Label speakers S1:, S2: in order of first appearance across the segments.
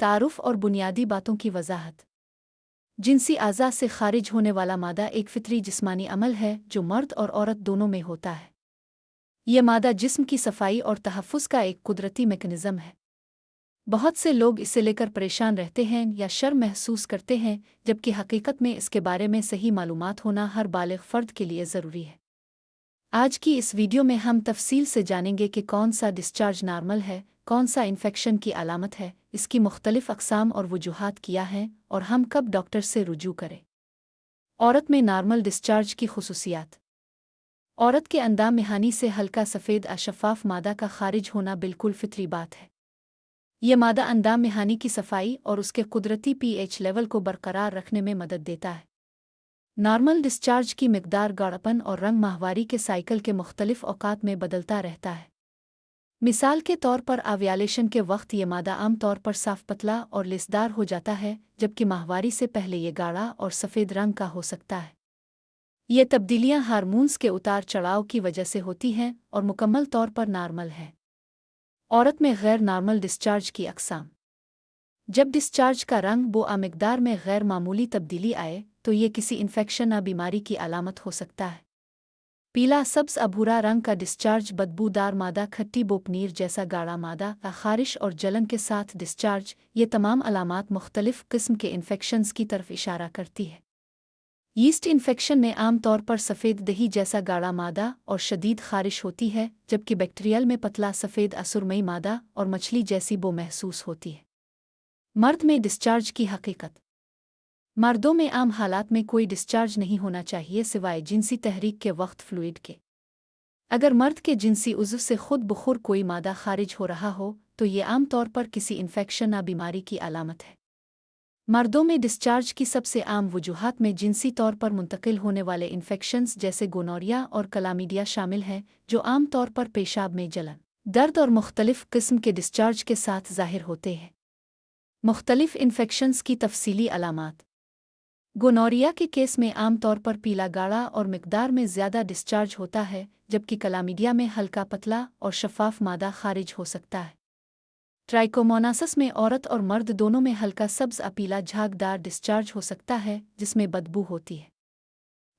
S1: तारुफ और बुनियादी बातों की वजाहत। जिनसी आज़ा से खारिज होने वाला मादा एक फितरी जिस्मानी अमल है जो मर्द और औरत दोनों में होता है। यह मादा जिस्म की सफाई और तहफ़्फ़ुज़ का एक कुदरती मैकेनिज़्म है। बहुत से लोग इसे लेकर परेशान रहते हैं या शर्म महसूस करते हैं, जबकि हकीकत में इसके बारे में सही मालूमात होना हर बालिग़ फ़र्द के लिए ज़रूरी है। आज की इस वीडियो में हम तफसील से जानेंगे कि कौन सा डिस्चार्ज नॉर्मल है, कौन सा इन्फेक्शन की अलामत है, इसकी मुख्तलिफ अक़साम और वजूहात क्या हैं और हम कब डॉक्टर से रुजू करें। औरत में नॉर्मल डिस्चार्ज की खुसूसियात। औरत के अंदाम मेहानी से हल्का सफ़ेद अशफ़ाफ़ मादा का खारिज होना बिल्कुल फितरी बात है। यह मादा अंदाम मेहानी की सफाई और उसके कुदरती pH लेवल को बरकरार रखने में मदद देता है। नॉर्मल डिस्चार्ज की मिकदार गाढ़ापन और रंग माहवारी के साइकिल के मुख्तलिफ औकात में बदलता रहता है। मिसाल के तौर पर ओव्यूलेशन के वक्त ये मादा आम तौर पर साफ पतला और लेसदार हो जाता है, जबकि माहवारी से पहले ये गाढ़ा और सफ़ेद रंग का हो सकता है। ये तब्दीलियां हार्मोन्स के उतार चढ़ाव की वजह से होती हैं और मुकम्मल तौर पर नॉर्मल हैं। औरत में गैर नॉर्मल डिस्चार्ज की अक़साम। जब डिस्चार्ज का रंग मिकदार में गैर मामूली तब्दीली आए तो ये किसी इन्फेक्शन या बीमारी की अलामत हो सकता है। पीला सब्ज़ अभूरा रंग का डिस्चार्ज, बदबूदार मादा, खट्टी बोपनीर जैसा गाढ़ा मादा, ख़ारिश और जलन के साथ डिस्चार्ज, ये तमाम अलामात मुख्तलिफ किस्म के इन्फेक्शंस की तरफ इशारा करती है। यीस्ट इन्फेक्शन में आम तौर पर सफ़ेद दही जैसा गाढ़ा मादा और शदीद ख़ारिश होती है, जबकि बैक्टीरियल में पतला सफ़ेद असुरमई मादा और मछली जैसी बो महसूस होती है। मर्द में डिस्चार्ज की हकीकत। मर्दों में आम हालात में कोई डिस्चार्ज नहीं होना चाहिए सिवाय जिनसी तहरीक के वक्त फ्लूइड के। अगर मर्द के जिनसी उज़्व से खुद बखुद कोई मादा खारिज हो रहा हो तो ये आम तौर पर किसी इन्फेक्शन या बीमारी की अलामत है। मर्दों में डिस्चार्ज की सबसे आम वजूहात में जिनसी तौर पर मुंतकिल होने वाले इन्फेक्शंस जैसे गोनोरिया और क्लामीडिया शामिल हैं, जो आम तौर पर पेशाब में जलन, दर्द और मुख्तलिफ किस्म के डिस्चार्ज के साथ ज़ाहिर होते हैं। मुख्तलिफ इन्फेक्शंस की तफसीली अलामात। गोनोरिया के केस में आम तौर पर पीला गाढ़ा और मिकदार में ज़्यादा डिस्चार्ज होता है, जबकि क्लामीडिया में हल्का पतला और शफ़ाफ मादा खारिज हो सकता है। ट्राइकोमोनासिस में औरत और मर्द दोनों में हल्का सब्ज़ अपीला झागदार डिस्चार्ज हो सकता है, जिसमें बदबू होती है।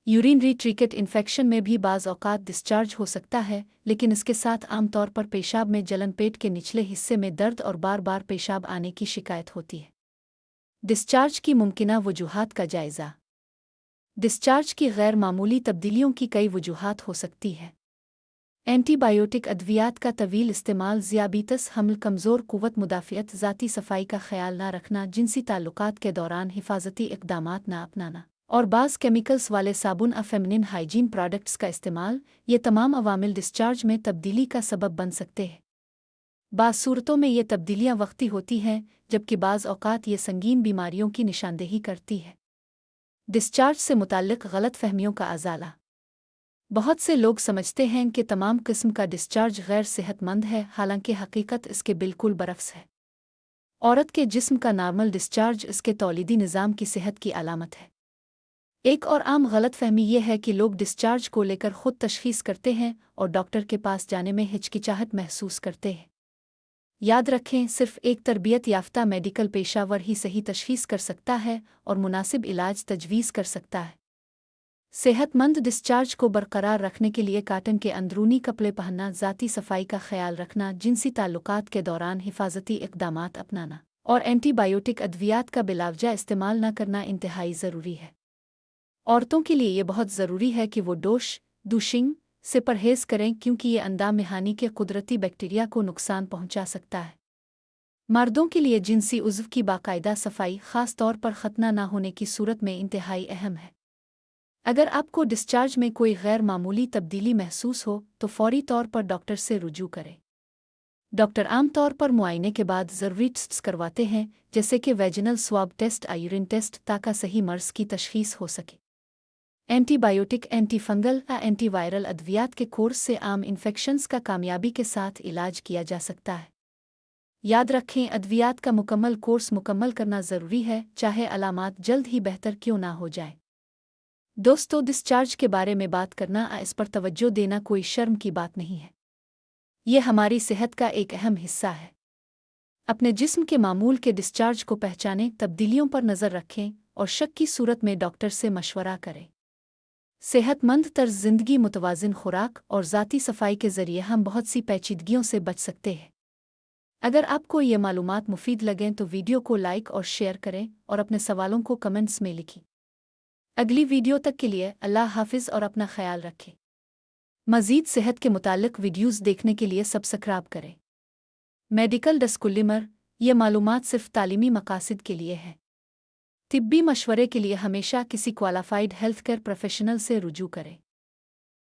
S1: यूरिनरी ट्रैक्ट इन्फेक्शन में भी बाज़ औक़ात डिस्चार्ज हो सकता है, लेकिन इसके साथ आम तौर पर पेशाब में जलन, पेट के निचले हिस्से में दर्द और बार बार पेशाब आने की शिकायत होती है। डिस्चार्ज की मुमकिना वजूहात का जायज़ा। डिस्चार्ज की गैर मामूली तब्दीलियों की कई वजूहात हो सकती है। एंटीबायोटिक अद्वियात का तवील इस्तेमाल, ज़ियाबीतस, हमल, कमज़ोर कुव्वत मुदाफ़ियत, ज़ाती सफाई का ख़याल न रखना, जिनसी ताल्लुकात के दौरान हिफाजती इक़दामात न अपनाना और बाज़ केमिकल्स वाले साबुन या फेमिनिन हाइजीन प्रोडक्ट्स का इस्तेमाल, ये तमाम अवामिल डिस्चार्ज में तब्दीली का सबब बन सकते हैं। बाज़ सूरतों में ये तब्दीलियाँ वक्ती होती हैं, जबकि बाज़ औक़ात ये संगीन बीमारियों की निशानदेही करती है। डिस्चार्ज से मुताल्लिक़ ग़लतफ़हमियों का अज़ाला। बहुत से लोग समझते हैं कि तमाम किस्म का डिस्चार्ज गैर सेहतमंद है, हालांकि हकीकत इसके बिल्कुल बरक्स है। औरत के जिस्म का नॉर्मल डिस्चार्ज इसके तौलीदी निज़ाम की सेहत की अलामत है। एक और आम गलतफहमी यह है कि लोग डिस्चार्ज को लेकर खुद तशख़ीस करते हैं और डॉक्टर के पास जाने में हिचकिचाहट महसूस करते हैं। याद रखें, सिर्फ एक तरबियत याफ्ता मेडिकल पेशावर ही सही तशख़ीस कर सकता है और मुनासिब इलाज तजवीज़ कर सकता है। सेहतमंद डिस्चार्ज को बरकरार रखने के लिए काटन के अंदरूनी कपड़े पहनना, ज़ाती सफाई का ख्याल रखना, जिनसी ताल्लुकात के दौरान हिफाजती इक़दामात अपनाना और एंटीबायोटिक अद्वियात का बिलावजा इस्तेमाल न करना इंतहाई ज़रूरी है। औरतों के लिए ये बहुत ज़रूरी है कि वो दूशिंग से परहेज़ करें, क्योंकि ये अंदाम मेहानी के कुदरती बैक्टीरिया को नुकसान पहुंचा सकता है। मर्दों के लिए जिनसी उज़्व की बाकायदा सफाई, ख़ास तौर पर ख़तना न होने की सूरत में, इंतहाई अहम है। अगर आपको डिस्चार्ज में कोई गैर मामूली तब्दीली महसूस हो तो फ़ौरी तौर पर डॉक्टर से रुजू करें। डॉक्टर आम तौर पर मुआयने के बाद ज़रूरी टेस्ट करवाते हैं, जैसे कि vaginal swab test, urine test, ताकि सही मर्ज़ की तशख़ीस हो सके। एंटीबायोटिक, एंटीफंगल या एंटीवायरल अद्वियात के कोर्स से आम इन्फेक्शंस का कामयाबी के साथ इलाज किया जा सकता है। याद रखें, अद्वियात का मुकम्मल कोर्स मुकम्मल करना ज़रूरी है, चाहे अलामात जल्द ही बेहतर क्यों ना हो जाए। दोस्तों, डिस्चार्ज के बारे में बात करना, इस पर तवज्जो देना कोई शर्म की बात नहीं है। ये हमारी सेहत का एक अहम हिस्सा है। अपने जिस्म के मामूल के डिस्चार्ज को पहचानें, तब्दीलियों पर नज़र रखें और शक की सूरत में डॉक्टर से मशवरा करें। सेहतमंद तर्ज ज़िंदगी, मुतवाज़िन खुराक और ज़ाती सफाई के ज़रिए हम बहुत सी पेचीदगियों से बच सकते हैं। अगर आपको ये मालूमात मुफीद लगें तो वीडियो को लाइक और शेयर करें और अपने सवालों को कमेंट्स में लिखें। अगली वीडियो तक के लिए अल्लाह हाफिज़ और अपना ख्याल रखें। मज़ीद सेहत के मुताल्लिक़ वीडियोज़ देखने के लिए सब्सक्राइब करें। मेडिकल डिस्क्लेमर: ये मालूमात सिर्फ तालीमी मकासद के लिए है। तिब्बी मशवरे के लिए हमेशा किसी क्वालिफाइड हेल्थ केयर प्रोफेशनल से रुजू करें।